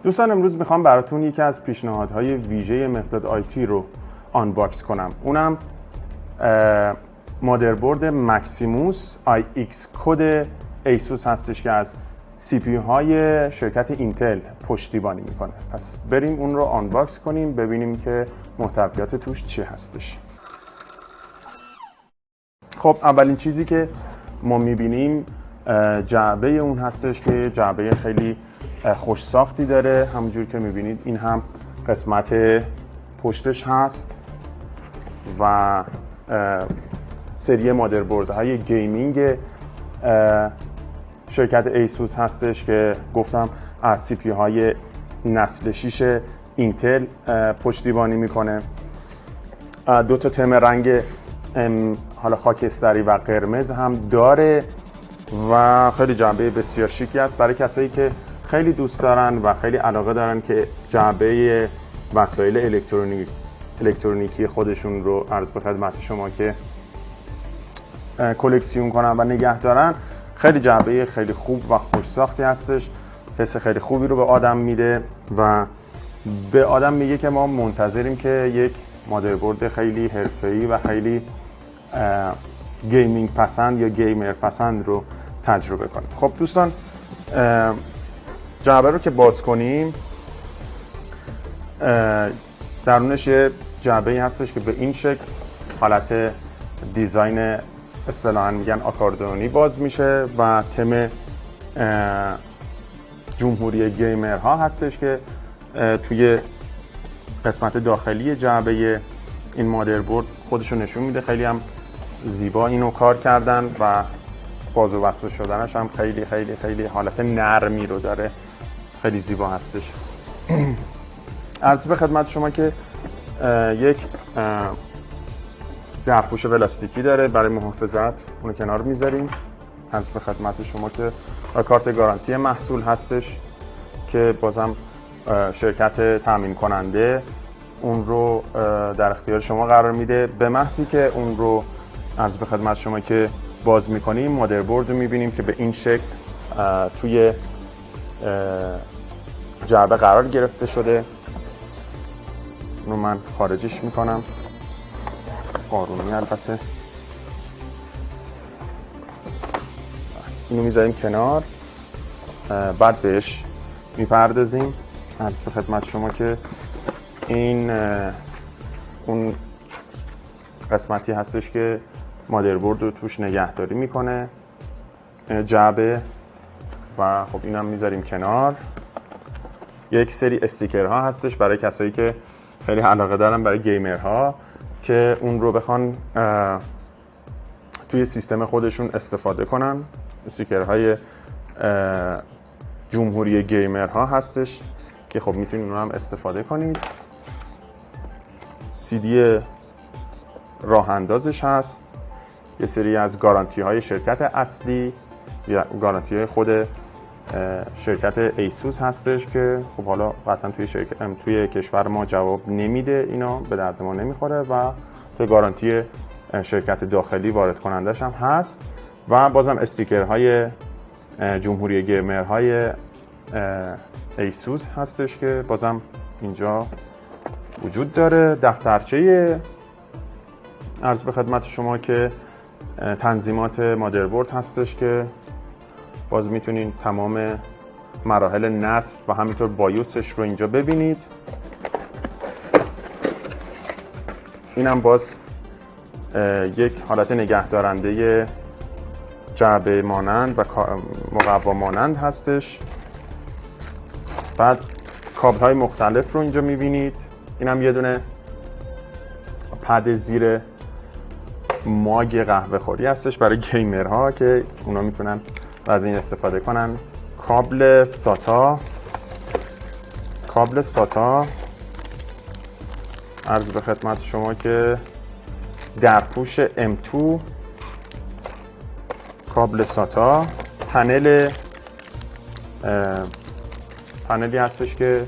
دوستان امروز میخوام براتون یکی از پیشنهادهای ویژه مقداد آیتی رو آنباکس کنم. اونم مادربرد مکسیموس IX کد ایسوس هستش که از CPU های شرکت اینتل پشتیبانی میکنه. پس بریم اون رو آنباکس کنیم ببینیم که محتویات توش چی هستش. خب اولین چیزی که ما میبینیم جعبه اون هستش که جعبه خیلی خوش ساختی داره. همونجور که میبینید این هم قسمت پشتش هست و سری مادربردهای گیمینگ شرکت ایسوس هستش که گفتم از سی پی های نسل 6 اینتل پشتیبانی میکنه. دو تا تم رنگ حالا خاکستری و قرمز هم داره و خیلی جعبه بسیار شیکی است برای کسایی که خیلی دوست دارن و خیلی علاقه دارن که جعبه وسایل الکترونیکی خودشون رو عرض به خدمت شما که کلکسیون کنن و نگه دارن. خیلی جعبه خیلی خوب و خوش ساختی هستش، حس خیلی خوبی رو به آدم میده و به آدم میگه که ما منتظریم که یک مادربرد خیلی حرفه‌ای و خیلی گیمینگ پسند یا گیمر پسند رو تجربه کنیم. خب دوستان جعبه رو که باز کنیم درونش یه جعبه هستش که به این شکل حالت دیزاین اصطلاحاً میگن آکاردئونی باز میشه و تم جمهوری گیمرها هستش که توی قسمت داخلی جعبه این مادربرد خودشو نشون میده. خیلی هم زیبا اینو کار کردن و باز و بسته شدنش هم خیلی خیلی خیلی حالت نرمی رو داره، خیلی زیبا هستش. عرض به خدمت شما که یک درپوش پلاستیکی داره برای محافظت، اونو کنار میذاریم. عرض به خدمت شما که کارت گارانتی محصول هستش که بازم شرکت تامین کننده اون رو در اختیار شما قرار میده. به محضی که اون رو عرض به خدمت شما که باز میکنیم مادربرد رو میبینیم که به این شکل توی جعبه قرار گرفته شده. اونو من خارجش میکنم قارونی البته. اینو میذاریم کنار، بعد بهش میپردازیم. عرض به خدمت شما که این اون قسمتی هستش که مادربرد رو توش نگهداری میکنه جعبه و خب اینم میذاریم کنار. یک سری استیکرها هستش برای کسایی که خیلی علاقه دارن، برای گیمرها که اون رو بخوان توی سیستم خودشون استفاده کنن. استیکرهای جمهوری گیمرها هستش که خب میتونید اون هم استفاده کنید. سی دی راه اندازش هست، یه سری از گارانتی های شرکت اصلی یا گارانتی های خود شرکت ایسوس هستش که خب حالا قطعا توی کشور ما جواب نمیده، اینا به درد ما نمیخوره و توی گارانتی شرکت داخلی وارد کنندش هم هست. و بازم استیکرهای جمهوری گیمرهای ایسوس هستش که بازم اینجا وجود داره. دفترچه عرض به خدمت شما که تنظیمات مادربرد هستش که باز میتونید تمام مراحل نصب و همینطور بایوسش رو اینجا ببینید. اینم باز یک حالت نگهدارنده جعبه مانند و مقوا مانند هستش. بعد کابل های مختلف رو اینجا میبینید. اینم یه دونه پد زیر ماگ قهوه خوری هستش برای گیمرها که اونا میتونن از این استفاده کنن. کابل ساتا عرض به خدمت شما که درپوش M2 کابل ساتا، پنلی هستش که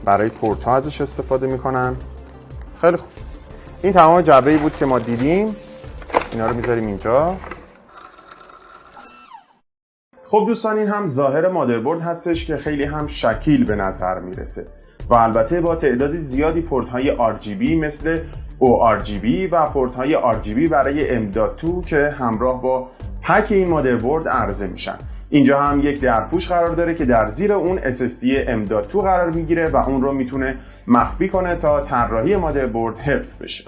برای پورت ها ازش استفاده میکنن. خیلی خوب، این تمام جعبه‌ای بود که ما دیدیم. اینا رو میذاریم اینجا. خب دوستان، این هم ظاهر مادربرد هستش که خیلی هم شکیل به نظر میرسه و البته با تعداد زیادی پورت های RGB مثل ORGB و پورت های RGB برای M.2 که همراه با پک این مادربرد عرضه میشن. اینجا هم یک درپوش قرار داره که در زیر اون SSD M.2 قرار میگیره و اون رو میتونه مخفی کنه تا طراحی مادربرد حفظ بشه.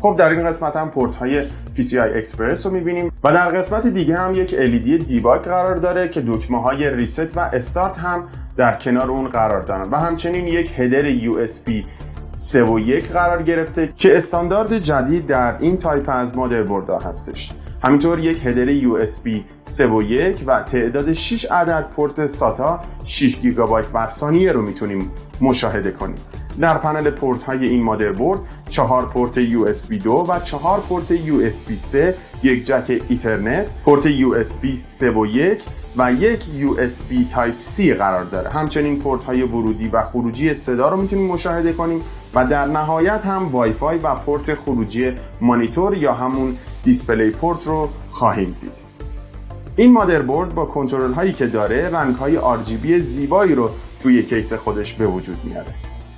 خب در این قسمت هم پورت های PCI Express رو میبینیم و در قسمت دیگه هم یک LED دیباگ قرار داره که دکمه های ریست و استارت هم در کنار اون قرار دارن و همچنین یک هدر USB 3.1 قرار گرفته که استاندارد جدید در این تایپ از مادربردها هستش. همینطور یک هدر USB 3.1 و تعداد 6 عدد پورت ساتا 6 گیگابایت بر ثانیه رو میتونیم مشاهده کنیم. در پنل پورت های این مادربرد 4 پورت USB 2 و 4 پورت USB 3، یک جک ایترنت، پورت USB 3.1 و یک USB Type C قرار داره. همچنین پورت های ورودی و خروجی صدا رو میتونیم مشاهده کنیم و در نهایت هم وای فای و پورت خروجی مانیتور یا همون دیسپلی پورت رو خواهیم دید. این مادربرد با کنترل هایی که داره رنگ های RGB زیبایی رو توی کیس خودش به وجود میاره.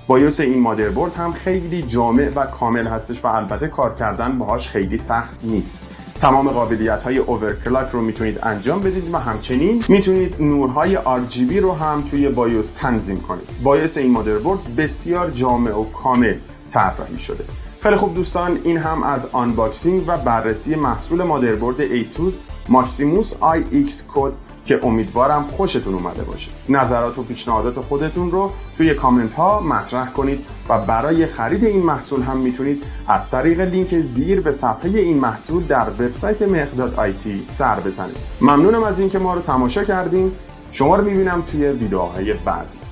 بایوس این مادربرد هم خیلی جامع و کامل هستش و البته کار کردن باهاش خیلی سخت نیست. تمام قابلیت های اوورکلاک رو میتونید انجام بدید و همچنین میتونید نورهای RGB رو هم توی بایوس تنظیم کنید. بایوس این مادربرد بسیار جامع و کامل طراحی شده. خیلی خوب دوستان، این هم از آنباکسینگ و بررسی محصول مادربرد ایسوس ماکسیموس IX کد که امیدوارم خوشتون اومده باشه. نظرات و پیشنهادات خودتون رو توی کامنت ها مطرح کنید و برای خرید این محصول هم میتونید از طریق لینک زیر به صفحه این محصول در وبسایت mech.it سر بزنید. ممنونم از اینکه ما رو تماشا کردین. شما رو میبینم توی ویدیوهای بعدی.